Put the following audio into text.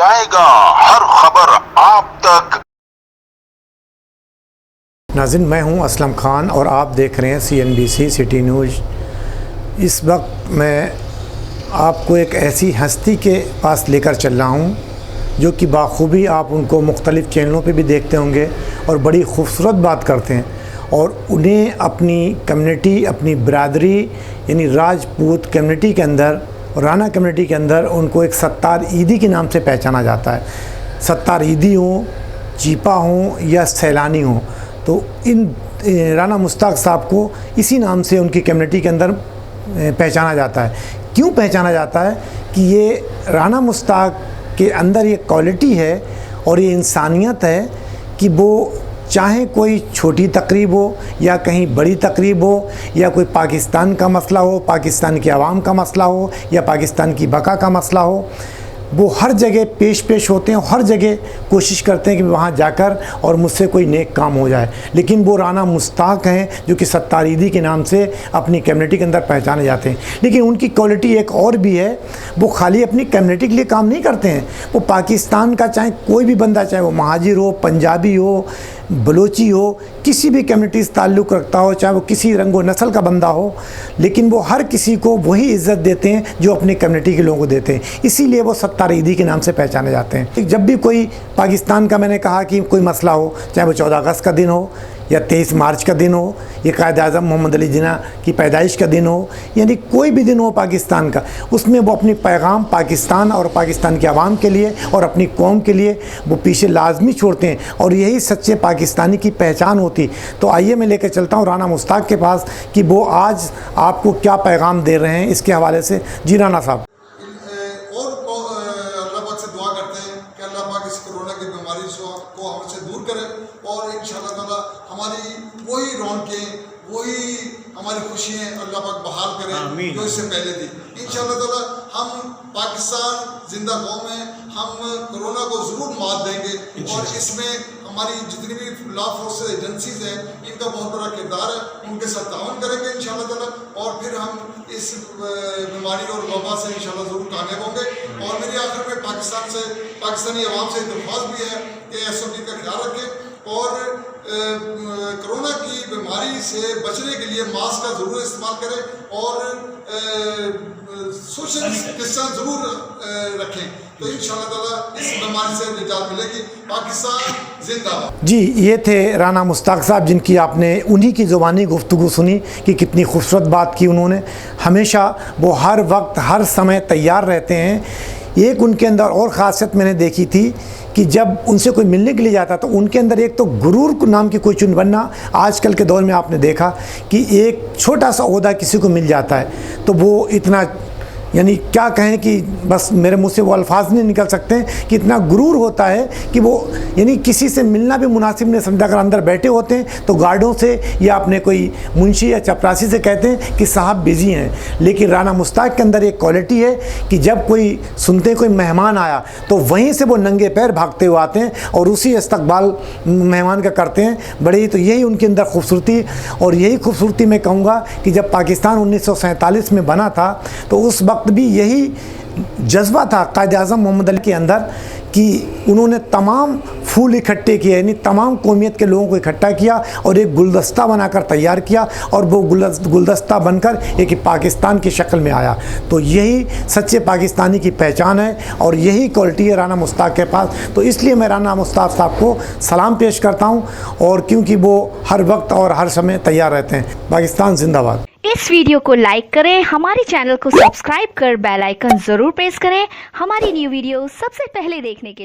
पहुंचाएगा हर खबर आप तक। नाज़रीन, मैं हूं असलम खान और आप देख रहे हैं CNBC सिटी न्यूज़। इस वक्त मैं आपको एक ऐसी हस्ती के पास लेकर चल रहा हूं जो कि बाखूबी आप उनको मुख्तलिफ़ चैनलों पे भी देखते होंगे और बड़ी खूबसूरत बात करते हैं, और उन्हें अपनी कम्युनिटी, अपनी बरादरी यानी राजपूत कम्युनिटी के अंदर, राना कम्युनिटी के अंदर उनको एक सत्तार ईदी के नाम से पहचाना जाता है। सत्तार ईदी हों, चीपा हों या सैलानी हों, तो इन राना मुश्ताक साहब को इसी नाम से उनकी कम्युनिटी के अंदर पहचाना जाता है। क्यों पहचाना जाता है? कि ये राना मुश्ताक के अंदर ये क्वालिटी है और ये इंसानियत है कि वो चाहे कोई छोटी तकरीब हो या कहीं बड़ी तकरीब हो, या कोई पाकिस्तान का मसला हो, पाकिस्तान की आवाम का मसला हो, या पाकिस्तान की बका का मसला हो, वो हर जगह पेश होते हैं, हर जगह कोशिश करते हैं कि वहाँ जाकर और मुझसे कोई नेक काम हो जाए। लेकिन वो राना मुश्ताक हैं जो कि सत्तार ईदी के नाम से अपनी कम्युनिटी के अंदर पहचाने जाते हैं। लेकिन उनकी क्वालिटी एक और भी है, वो खाली अपनी कम्युनिटी के लिए काम नहीं करते हैं। वो पाकिस्तान का चाहे कोई भी बंदा, चाहे वो महाजिर हो, पंजाबी हो, बलोची हो, किसी भी कम्युनिटी से ताल्लुक़ रखता हो, चाहे वो किसी रंग व नस्ल का बंदा हो, लेकिन वो हर किसी को वही इज़्ज़त देते हैं जो अपनी कम्युनिटी के लोगों को देते हैं। इसीलिए वो सत्तार ईदी के नाम से पहचाने जाते हैं। जब भी कोई पाकिस्तान का, मैंने कहा कि कोई मसला हो, चाहे वो 14 अगस्त का दिन हो या 23 मार्च का दिन हो, या कायद-ए-आज़म मोहम्मद अली जिन्ना की पैदाइश का दिन हो, यानी कोई भी दिन हो पाकिस्तान का, उसमें वो अपनी पैगाम पाकिस्तान और पाकिस्तान के आवाम के लिए और अपनी कौम के लिए वो पीछे लाजमी छोड़ते हैं, और यही सच्चे पाकिस्तानी की पहचान होती। तो आइए मैं लेकर चलता हूँ राना मुश्ताक के पास कि वो आज आपको क्या पैगाम दे रहे हैं इसके हवाले से। जी राना साहब। को हमसे दूर करें और इंशाअल्लाह ताला हमारी वही रौनकें, वही हमारी खुशियाँ अल्लाह पाक बहाल करें जो इससे पहले थी। इंशाअल्लाह ताला हम पाकिस्तान जिंदा कौम है, हम कोरोना को ज़रूर मात देंगे, और इसमें हमारी जितनी भी लॉ फोर्सेस एजेंसीज हैं इनका बहुत बड़ा किरदार है, उनके साथ ताउन करेंगे इंशाअल्लाह ताला, और फिर हम इस बीमारी और वबा से इंशाअल्लाह ज़रूर कामयाब होंगे। और मेरी आखिर में पाकिस्तानी आवाम से दरख्वास्त भी है कि SOP का ख्याल रखें, और कोरोना की बीमारी से बचने के लिए मास्क का ज़रूर इस्तेमाल करें, और सोशल डिस्टेंस ज़रूर रखें, तो इंशाअल्लाह ताला इस बीमारी से निजात मिलेगी। पाकिस्तान जिंदाबाद। जी, ये थे राना मुश्ताक साहब, जिनकी आपने उन्हीं की ज़ुबानी गुफ्तगू सुनी कि कितनी खूबसूरत बात की उन्होंने। हमेशा वो हर वक्त हर समय तैयार रहते हैं। एक उनके अंदर और ख़ासियत मैंने देखी थी कि जब उनसे कोई मिलने के लिए जाता तो उनके अंदर एक तो गुरूर नाम की कोई चुनबन्ना, आजकल के दौर में आपने देखा कि एक छोटा सा ओहदा किसी को मिल जाता है तो वो इतना, यानी क्या कहें कि बस मेरे मुंह से वो अल्फाज नहीं निकल सकते हैं कि इतना गुरूर होता है कि वो यानी किसी से मिलना भी मुनासिब नहीं समझा कर अंदर बैठे होते हैं तो गार्डों से या अपने कोई मुंशी या चपरासी से कहते हैं कि साहब बिज़ी हैं। लेकिन राना मुश्ताक के अंदर एक क्वालिटी है कि जब कोई सुनते हैं कोई मेहमान आया तो वहीं से वो नंगे पैर भागते हुए आते हैं और उसी इस्तकबाल मेहमान का करते हैं। बड़े ही, तो यही उनके अंदर खूबसूरती, और यही खूबसूरती मैं कहूँगा कि जब पाकिस्तान 1947 में बना था तो उस वक्त भी यही जज्बा था कायद-ए-आज़म मोहम्मद अली के अंदर कि उन्होंने तमाम फूल इकट्ठे किए, यानी तमाम कौमियत के लोगों को इकट्ठा किया और एक गुलदस्ता बनाकर तैयार किया, और वो गुलदस्ता बनकर एक पाकिस्तान की शक्ल में आया। तो यही सच्चे पाकिस्तानी की पहचान है और यही क्वालिटी है राना मुश्ताक के पास। तो इसलिए मैं राना मुश्ताक साहब को सलाम पेश करता हूँ, और क्योंकि वो हर वक्त और हर समय तैयार रहते हैं। पाकिस्तान जिंदाबाद। इस वीडियो को लाइक करें, हमारे चैनल को सब्सक्राइब कर बेल आइकन जरूर प्रेस करें हमारी न्यू वीडियो सबसे पहले देखने के लिए।